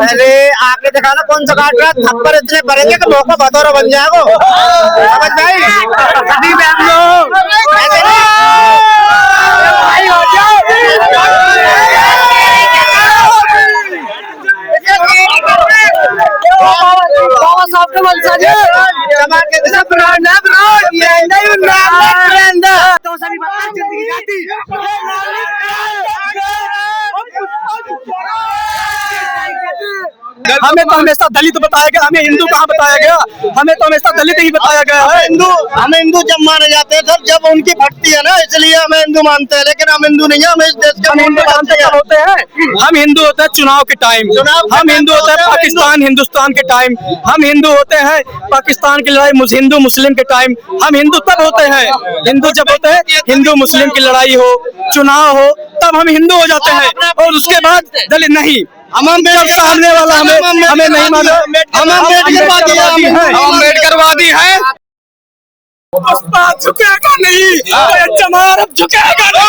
अरे आके दिखा ना कौन सा काट रहा, थप्पड़ इतने भरेंगे कि मौका बतौर बन जाएगा। समझ भाई बाबा साहब के वंशज जिंदगी जाती। हमें तो हमेशा दलित बताया गया, हमें हिंदू कहाँ बताया गया, हमें तो हमेशा दलित ही बताया गया है। हमें हिंदू जब माने जाते हैं सर जब उनकी फटती है ना, इसलिए हमें हिंदू मानते हैं, लेकिन हम हिंदू नहीं है। हम इस देश के हिंदू जानते क्या होते हैं? हम हिंदू होते हैं चुनाव के टाइम, हम हिंदू होते हैं पाकिस्तान हिंदुस्तान के टाइम, हम हिंदू होते हैं पाकिस्तान की लड़ाई हिंदू मुस्लिम के टाइम। हम हिंदू तब होते हैं, हिंदू जब होते हैं हिंदू मुस्लिम की लड़ाई हो, चुनाव हो, तब हम हिंदू हो जाते हैं। और उसके बाद दलित नहीं, हम सामने वाला हमें नहीं माना, हम अम्बेडकरवादी है। झुकेगा नहीं, चमार अब झुकेगा नहीं,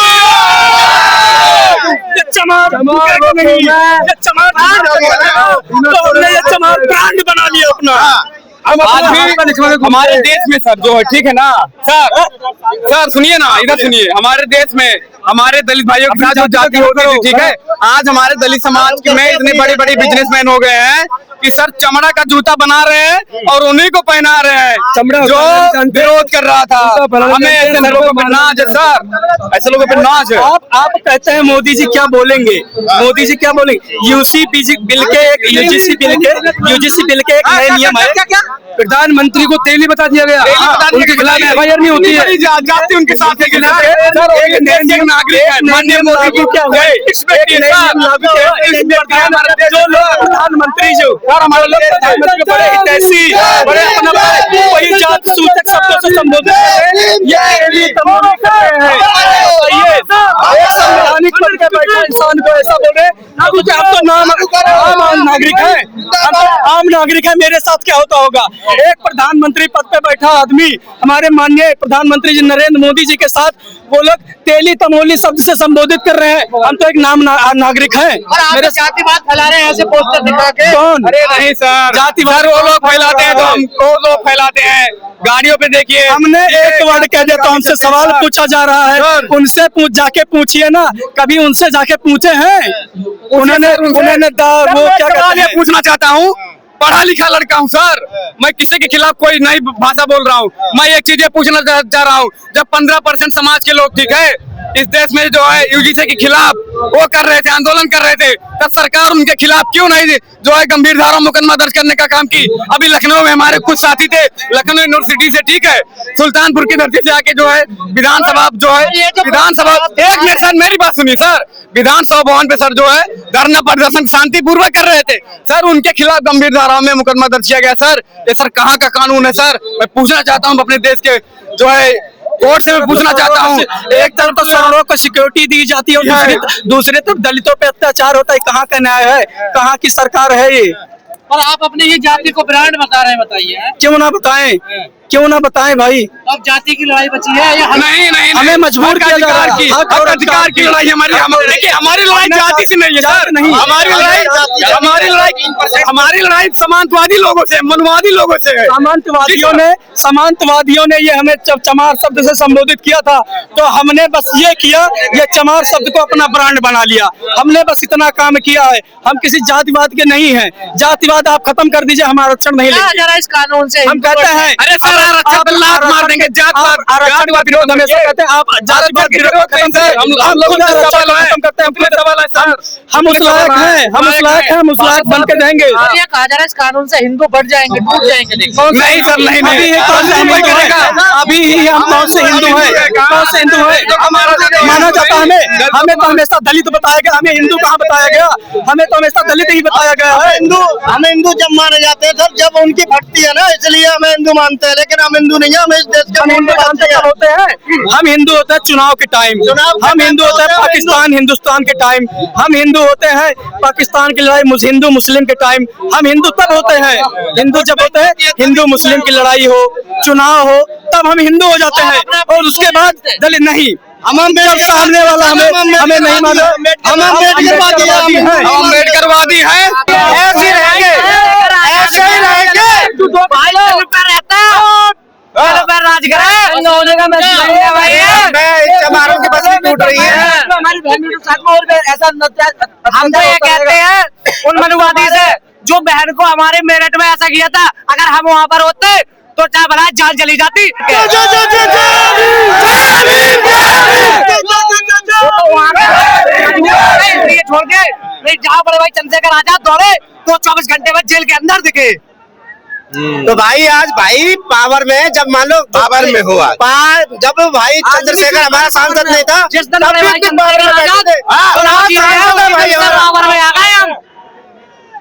चमार झुकेगा नहीं, चमार तो हमने ये चमार ब्रांड बना लिया अपना। हमारे देश में सर जो है, ठीक है ना सर सुनिए ना, इधर सुनिए। हमारे देश में हमारे दलित भाइयों के साथ जो जाति होती थी, ठीक है, आज हमारे दलित समाज में इतने बड़े बड़े बिजनेसमैन हो गए हैं कि सर चमड़ा का जूता बना रहे हैं और उन्हीं को पहना रहे हैं जो विरोध कर रहा था। हमें ऐसे लोगों पे नाज है सर, ऐसे लोगों पे नाज है। आप कहते हैं मोदी जी क्या बोलेंगे, मोदी जी क्या बोलेंगे? यूजीसी बिल के एक नए नियम है, प्रधानमंत्री को तेली बता दिया गया, उनके खिलाफ FIR नहीं होती है, जाति उनके साथ नागरिक है। माननीय मोदी जी क्या हुए, जो लोग प्रधानमंत्री जो हमारे लोग प्रधानमंत्री बड़े हितैषी, बड़े अपना वही जात सूचक शब्दों से संबोधित कर रहे हैं। संवैधानिक पद पे बैठे इंसान को ऐसा बोल रहे, क्योंकि आप तो आम नागरिक है, आम नागरिक है। मेरे साथ क्या होता होगा? एक प्रधानमंत्री पद पे बैठा आदमी हमारे माननीय प्रधानमंत्री जी नरेंद्र मोदी जी के साथ वो लोग तेली तमोली शब्द से संबोधित कर रहे हैं। हम तो एक नागरिक हैं। मेरे जातिवाद फैला रहे हैं ऐसे पोस्टर दिखा के। कौन? अरे नहीं सर, जातिवाद वो लोग फैलाते हैं, तो हम लोग फैलाते हैं। गाड़ियों पे देखिए, हमने एक वर्ड कह दिया तो हमसे सवाल पूछा जा रहा है। उनसे जाके पूछिए ना, कभी उनसे जाके पूछे हैं? उन्होंने वो क्या कहते हैं? पूछना चाहता हूँ, पढ़ा लिखा लड़का हूँ सर, मैं किसी के खिलाफ कोई नई भाषा बोल रहा हूँ। मैं एक चीज ये पूछना चाह रहा हूँ, जब 15% समाज के लोग, ठीक है, इस देश में जो है यूजीसी के खिलाफ वो कर रहे थे, आंदोलन कर रहे थे, तब सरकार उनके खिलाफ क्यों नहीं जो है गंभीर धारा मुकदमा दर्ज करने का काम की? अभी लखनऊ में हमारे कुछ साथी थे, लखनऊ यूनिवर्सिटी से, ठीक है, सुल्तानपुर की धरती से आके जो है विधानसभा जो है विधानसभा, एक मिनट सर मेरी बात सुनिए सर, विधानसभा भवन पे सर जो है धरना प्रदर्शन शांतिपूर्वक कर रहे थे सर, उनके खिलाफ गंभीर धारा में मुकदमा दर्ज किया गया सर। ये सर कहाँ का कानून है सर? मैं पूछना चाहता हूँ अपने देश के जो है कोर्ट से मैं पूछना चाहता हूँ। एक तरफ तो सौरों को सिक्योरिटी दी जाती है और दूसरे तरफ दलितों पे अत्याचार होता है। कहाँ का न्याय है? कहाँ की सरकार है ये? और आप अपने ही जाति को ब्रांड बता रहे हैं, बताइए। क्यों ना बताएं, क्यों ना बताएं भाई? अब जाति की लड़ाई बची है या नहीं, हमें मजबूर किया जा रहा है। अधिकार की लड़ाई हमारी लड़ाई जाति से नहीं है सर, नहीं, हमारी लड़ाई समांतवादी लोगों से, मनवादी लोगों से है। सामंतवादियों ने ये हमें चमार शब्द से संबोधित किया था, तो हमने बस ये किया, ये चमार शब्द को अपना ब्रांड बना लिया। हमने बस इतना काम किया है। हम किसी जातिवाद के नहीं हैं। जातिवाद आप खत्म कर दीजिए, हम आरक्षण नहीं लेंगे। जरा इस कानून से हम कहते हैं, अरे सर आरक्षण पे लात मार देंगे, जातिवाद विरोध हमेशा कहते हैं। आप जातिवाद विरोध खत्म करते हैं, हम उस लायक हैं, हम उस लायक बन के देंगे। ये कहा जा रहा है इस कानून से हिंदू बढ़ जाएंगे, टूट जाएंगे। नहीं सर, नहीं, अभी हम कौन से हिंदू हैं? कौन से हिंदू हैं माना जाता? हमें तो हमेशा दलित बताया गया, हमें हिंदू कहाँ बताया गया? हमें तो हमेशा दलित ही बताया गया है। हमें हिंदू जब माने जाते हैं सर जब उनकी फटती है ना, इसलिए हमें हिंदू मानते हैं, लेकिन हम हिंदू नहीं है। हम इस देश के हिंदू जानते क्या होते हैं? हम हिंदू होते हैं चुनाव के टाइम, हम हिंदू होते हैं पाकिस्तान हिंदुस्तान के टाइम, हम हिंदू होते हैं पाकिस्तान की लड़ाई हिंदू मुस्लिम के टाइम। हम हिंदू तब होते हैं, हिंदू जब होते हैं हिंदू मुस्लिम की लड़ाई हो, चुनाव हो, तब हम हिंदू हो जाते हैं। और उसके बाद दलित नहीं, हम सामने वाला हमें नहीं माना, हम लूट रही है। हमारी बहन ऐसा हम तो ये कहते हैं उन मनुवादी से जो बहन को हमारे मेरठ में ऐसा किया था, अगर हम वहाँ पर होते तो क्या बना जान चली जाती। छोड़ के नहीं, जहाँ बड़े भाई चंद्रशेखर आजाद दौड़े तो 24 घंटे में जेल के अंदर दिखे। तो भाई आज भाई पावर में, जब मान लो पावर में हुआ, जब भाई चंद्रशेखर हमारा सांसद नहीं था, जिस दिन बड़े भाई चंद्रशेखर आजाद पावर में आ गए हम।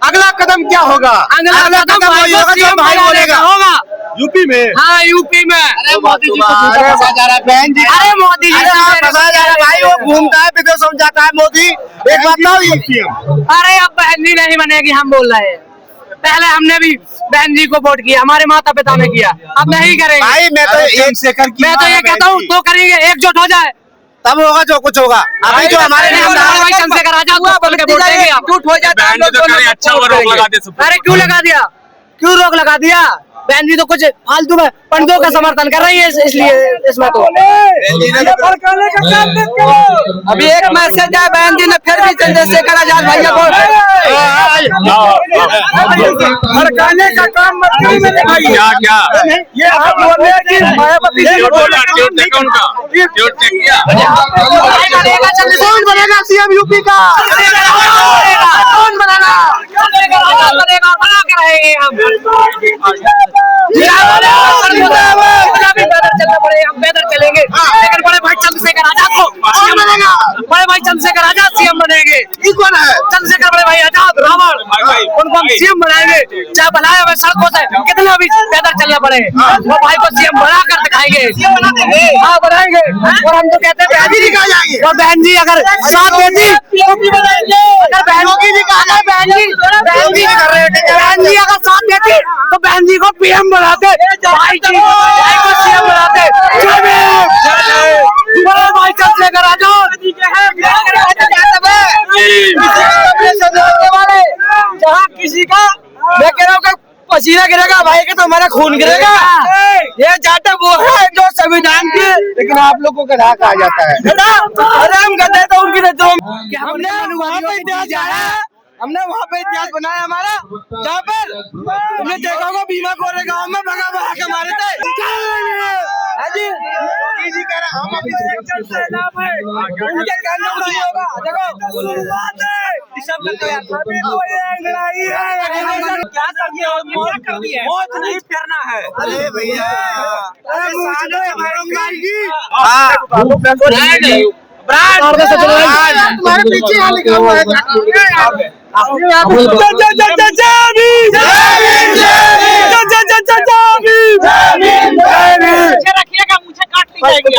अगला कदम क्या होगा? अगला कदम वही होगा जो भाई बोलेगा होगा। यूपी में? हाँ, यूपी में। अरे मोदी जी को फंसा जा रहा है बहन जी, अरे मोदी जी फंसा जा रहा है भाई, वो घूमता है विदेशों में जाता है मोदी। एक बात बताओ, अरे अब बहन जी नहीं बनेगी, हम बोल रहे हैं। पहले हमने भी बहन जी को वोट किया, हमारे माता पिता ने किया, अब नहीं करेंगे भाई। मैं तो ये कहता हूँ तो करेंगे, एकजुट हो जाए तब होगा जो कुछ होगा। अभी जो हमारे चंद्रशेखर आजाद को बोल के वोट देंगे, एकजुट हो जाए। अच्छा लगा दे। अरे क्यों लगा दिया, क्यों रोक लगा दिया? बहन जी तो कुछ फालतू में पंडितों का समर्थन कर रही है, इसलिए इसमें तो अभी एक मैसेज है, बहन जी ने फिर भी चंद्रशेखर आजाद भैया को भड़काने का काम मत कीजिए। क्या ये आप बोल रहे हैं कि मायावती कौन बनेगा सीएम यूपी का? कौन बनेगा? बना के रहेंगे हम। चलना पड़ेगा, हम पैदल चलेंगे, लेकिन बड़े भाई चंद्रशेखर आजाद को सीएम बनेगा। बड़े भाई चंद्रशेखर आजाद सीएम बनेंगे। कौन है? चंद्रशेखर बड़े भाई आजाद रावण, उनको हम सीएम बनाएंगे। चाहे बनाए हुए सड़कों से कितना भी पैदल चलना पड़े, वो भाई को सीएम बना कर दिखाएंगे। हाँ बनाएंगे। और हम तो कहते हैं और बहन जी अगर साथ देती, अगर बहन जी अगर साथ देती तो बहन जी को पीएम बनाते, भाई को सीएम बनाते। भाई चंद्रशेखर आजाद जहाँ किसी का मैं कह रहा हूँ पसीना गिरेगा, भाई के तो हमारा खून गिरेगा। ये जाटा वो है जो संविधान की, लेकिन आप लोगों का राह आ जाता है। अरे हम कहते हैं तो उनकी हमने वहाँ पे इतिहास बनाया हमारा, जहाँ पर हमने देखा होगा भीमा कोरे गाँव में भगा भगा के मारे थे। नहीं फिरना है। अरे भैया तुम्हारे पीछे यहाँ लिखा हुआ है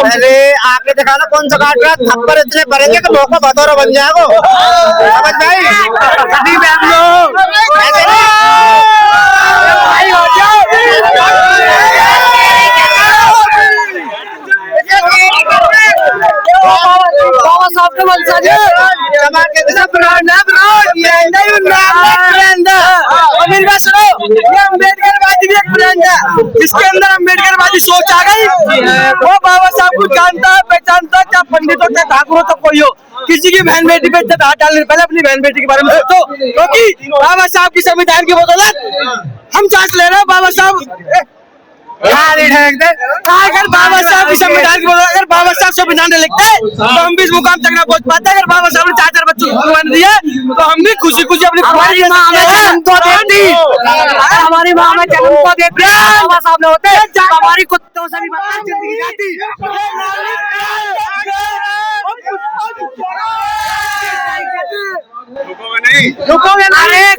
अरे आपने देखा ना कौन सा काट रहा, थप्पड़ इतने भरेंगे कि मौका बतौर बन जाएगा। समझ भाई कभी भी हम लोग बाबा साहब के मनसा जी अम्बेडकरवादी भी एक ब्रांड है, जिसके अंदर अम्बेडकरवादी सोच आ गई। वो बाबा साहब को जानता है, पहचानता है, क्या पंडित हो क्या ठाकुर हो तो कोई हो, किसी की बहन बेटी पे हाथ डालने पहले अपनी बहन बेटी के बारे में सोचो, क्योंकि बाबा साहब की संविधान की बदौलत हम सांस ले रहे हैं। बाबा साहब अगर बाबा साहब की संविधान की बदौलत, अगर बाबा साहब संविधान लिखते तो हम भी इस मुकाम तक ना पहुंच पाते। अगर बाबा साहब ने 4 बच्चों को कुर्बानी दिया तो हम भी खुशी खुशी अपनी हमारी माँ जन्म को देती, हमारी माँ में जन्म को देती बाबा साहब ने होते हमारी कुत्तों से भी बदतर जिंदगी जाती। रुकोगे नहीं,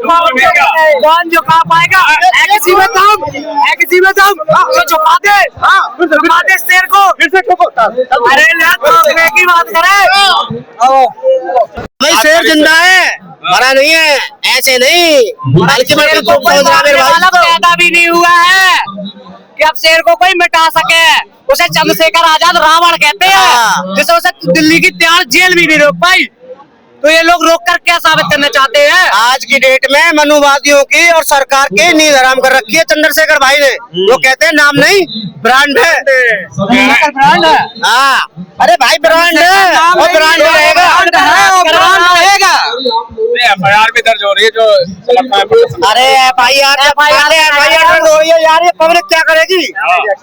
कौन झुका पाएगा? किसी में दम जो झुका दे शेर को। अरे ठोकने की बात करे भाई, शेर जिंदा है, मरा नहीं है, ऐसे नहीं। बल्कि पैदा भी नहीं हुआ है कि अब शेर को कोई मिटा सके। उसे चंद्रशेखर आजाद रावण कहते हैं, जिसे उसे दिल्ली की त्यार जेल भी नहीं रोक पाई। तो ये लोग रोक कर क्या साबित करना चाहते हैं? आज की डेट में मनुवादियों की और सरकार की नींद हराम कर रखी है चंद्रशेखर भाई ने। वो कहते हैं नाम नहीं ब्रांड है। ब्रांड है। हाँ, अरे भाई ब्रांड है और ब्रांड रहेगा। FIR भी दर्ज हो रही है जो अरे FIR दर्ज हो रही है यार, ये पब्लिक क्या करेगी?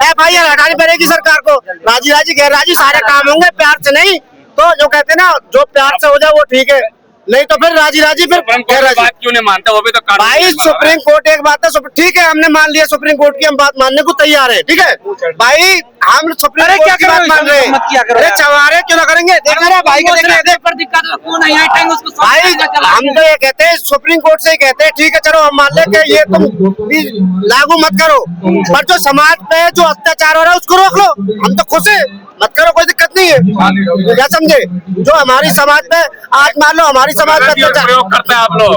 FIR हटानी पड़ेगी सरकार को। राजी राजी गैर राजी सारे काम होंगे, प्यार से नहीं। तो जो कहते हैं ना, जो प्यार से हो जाए वो ठीक है, नहीं तो फिर राजी राजी फिर गैर राजी। बात क्यों नहीं मानता? वो भी तो कानून भाई सुप्रीम कोर्ट एक बात है, ठीक है हमने मान लिया, सुप्रीम कोर्ट की हम बात मानने को तैयार है, ठीक है भाई, हम सुप्रीम कोर्ट की बात मान रहे हैं। अरे चवारे क्यों ना करेंगे? देख रहे भाई को, देख रहे पर दिक्कत है, क्यों नहीं हटाएंगे उसको? भाई, हम तो ये कहते हैं सुप्रीम कोर्ट से ही कहते हैं, ठीक है चलो हम मान ले कि ये तुम भी लागू मत करो, पर जो समाज पे जो अत्याचार हो रहा है उसको रोक लो। हम तो खुश है, मत करो, कोई दिक्कत नहीं है, क्या समझे? जो हमारी समाज पे आज मान लो हमारी समाज पे प्रयोग करते हैं आप लोग,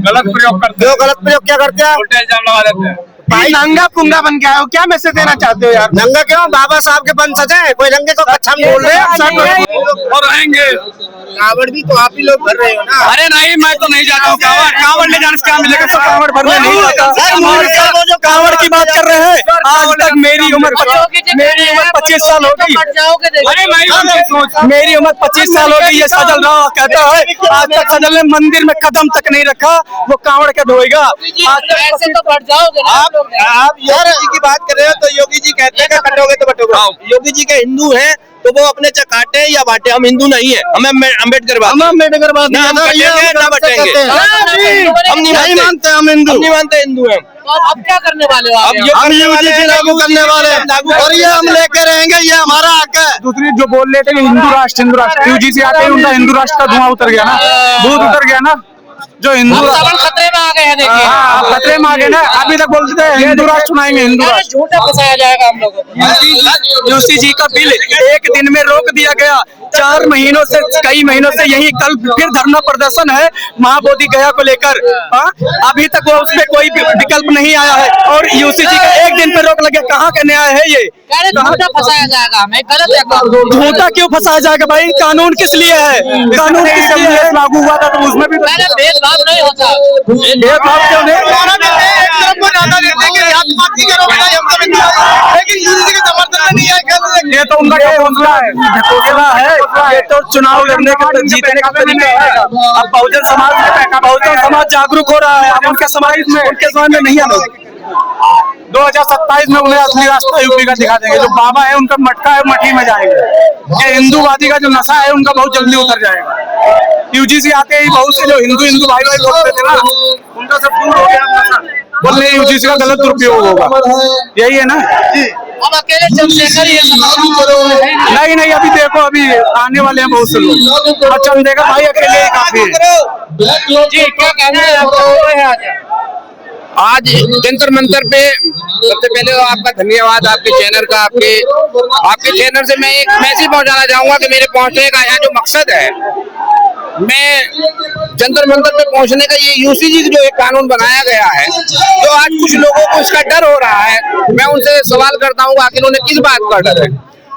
गलत प्रयोग करते हैं। गलत प्रयोग क्या करते हैं? उल्टा इल्जाम लगा देते हैं। भाई नंगा पुंगा बन के आए हो, क्या मैसेज देना चाहते हो यार? नंगा क्यों? बाबा साहब के बन सजे, कोई नंगे को अच्छा बोल रहे हैं और रहेंगे। कावड़ भी तो आप ही लोग भर रहे हो ना। अरे नहीं, मैं तो नहीं जाता हूँ कांवड़ ले जाने से क्या मिलेगा? सब कांवड़ भरने नहीं जाता। कांवड़ की बात कर रहे हैं। आज तक मेरी उम्र 25 साल हो गई। अरे मैं मेरी उम्र 25 साल हो गई। ये सजल राव कहता है आज तक सजल ने मंदिर में कदम तक नहीं रखा, वो कांवड़ के धोएगा। ऐसे तो बढ़ जाओगे ना आप योगी जी की बात कर रहे हो तो योगी जी कहते हैं कि कटोगे तो बटोगे। योगी जी के हिंदू हैं तो वो अपने चकाटे या बांटे, हम हिंदू नहीं है, हमें अम्बेडकर बात हम अम्बेडकर बात ना कटेंगे ना बटेंगे। हम नहीं मानते, हम हिंदू नहीं मानते, हिंदू हैं। तो अब क्या करने वाले हो आप? हम यूजीसी लागू करने वाले हैं और ये हम लेकर रहेंगे, ये हमारा हक है। दूसरी जो बोल रहे थे हिंदू राष्ट्र यूजीसी आते ही उनका हिंदू राष्ट्र का धुआं उतर गया ना, दूध उतर गया ना। जो हिंदू सवर्ण खतरे में आ गए हैं, देखिए। हाँ, खतरे में आ गए ना। अभी तक बोलते थे हिंदू राष्ट्र चुनाएंगे, हिंदू राष्ट्र। झूठा फंसाया जाएगा हम लोगों को। यूसी जी का बिल एक दिन में रोक दिया गया। 4 महीनों से, कई महीनों से यही, कल फिर धरना प्रदर्शन है महाबोधि गया को लेकर। अभी तक वो उसपे कोई विकल्प नहीं आया है और यूसी जी का एक दिन पे रोक लगे। कहाँ का न्याय है ये? झूठा फंसाया जाएगा हमें, गलत है। झूठा क्यों फंसाया जाएगा भाई? कानून किस लिए है? कानून किस लिए है? लागू हुआ था तो उसमें भी भेदभाव नहीं होता। भेदभाव क्यों नहीं? ये तो उनका हौसला है, ये तो चुनाव लड़ने का, जीतने का तरीका है। अब बहुजन समाज जागरूक हो रहा है। अब उनके समाज में नहीं आना। 2027 में उन्हें असली रास्ता यूपी का दिखा देंगे। जो बाबा है उनका मटका है, मठी में जाएंगे। ये हिंदूवादी का जो नशा है उनका बहुत जल्दी उतर जाएगा। यूजीसी आते ही बहुत से जो हिंदू भाई बोलते थे ना, उनका सब दूर हो गया। बोलने यूजीसी का गलत दुरुपयोग होगा, यही है ना। अब अकेले चंद्रशेखर ही नहीं, अभी देखो, अभी आने वाले हैं बहुत से लोग। और चंद्रशेखर भाई अकेले ही काफी है। जी, क्या कहना है आपका? आज जंतर मंतर पे सबसे पहले तो आपका धन्यवाद, आपके चैनल का। आपके चैनल से मैं एक मैसेज पहुंचाना चाहूंगा कि मेरे पहुंचने का यहाँ जो मकसद है, मैं जंतर मंतर पे पहुंचने का, ये यूसीजी जो एक कानून बनाया गया है, जो आज कुछ लोगों को इसका डर हो रहा है, मैं उनसे सवाल करता हूँ आखिर उन्हें किस बात का डर है।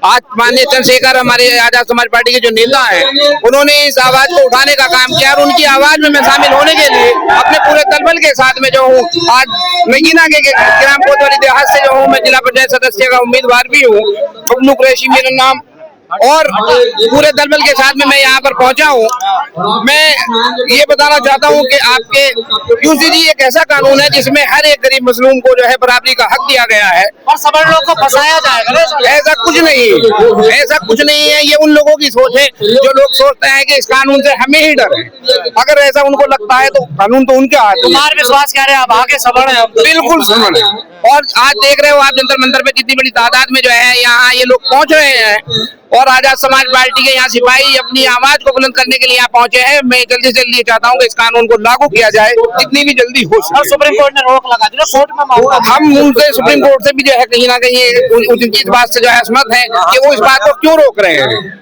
आज माननीय चंद्रशेखर हमारे आजाद समाज पार्टी के जो नेता हैं, उन्होंने इस आवाज को उठाने का काम किया और उनकी आवाज में मैं शामिल होने के लिए अपने पूरे दलबल के साथ में जो हूँ, आज नगीना के ग्राम कोतवाली देहात से जो हूँ, मैं जिला पंचायत सदस्य का उम्मीदवार भी हूँ, फबलू कुरैशी मेरा नाम, और पूरे दलबल के साथ में मैं यहाँ पर पहुंचा हूँ। मैं ये बताना चाहता हूँ कि आपके यूसीजी एक ऐसा कानून है जिसमें हर एक गरीब मजलूम को जो है बराबरी का हक दिया गया है और सवर्ण लोग को फंसाया जाएगा। ऐसा कुछ नहीं, ऐसा कुछ नहीं है। ये उन लोगों की सोच है जो लोग सोचते हैं कि इस कानून से हमें ही डर है। अगर ऐसा उनको लगता है तो कानून तो उनके हाथ में। तुम्हारे विश्वास क्या रहे, आप आगे सवर्ण है? बिल्कुल सवर्ण है। और आज देख रहे हो आप जंतर मंतर पे कितनी बड़ी तादाद में जो है यहाँ ये लोग पहुंच रहे हैं और आजाद समाज पार्टी के यहाँ सिपाही अपनी आवाज को बुलंद करने के लिए यहाँ पहुंचे हैं। मैं जल्दी से जल्दी चाहता हूँ कि इस कानून को लागू किया जाए जितनी भी जल्दी हो सके। सुप्रीम कोर्ट ने रोक लगा दी, कोर्ट में मामला, हम उनसे सुप्रीम कोर्ट से भी जो है कहीं ना कहीं उनकी इस बात से जो है असमत है कि वो इस बात को क्यों रोक रहे हैं।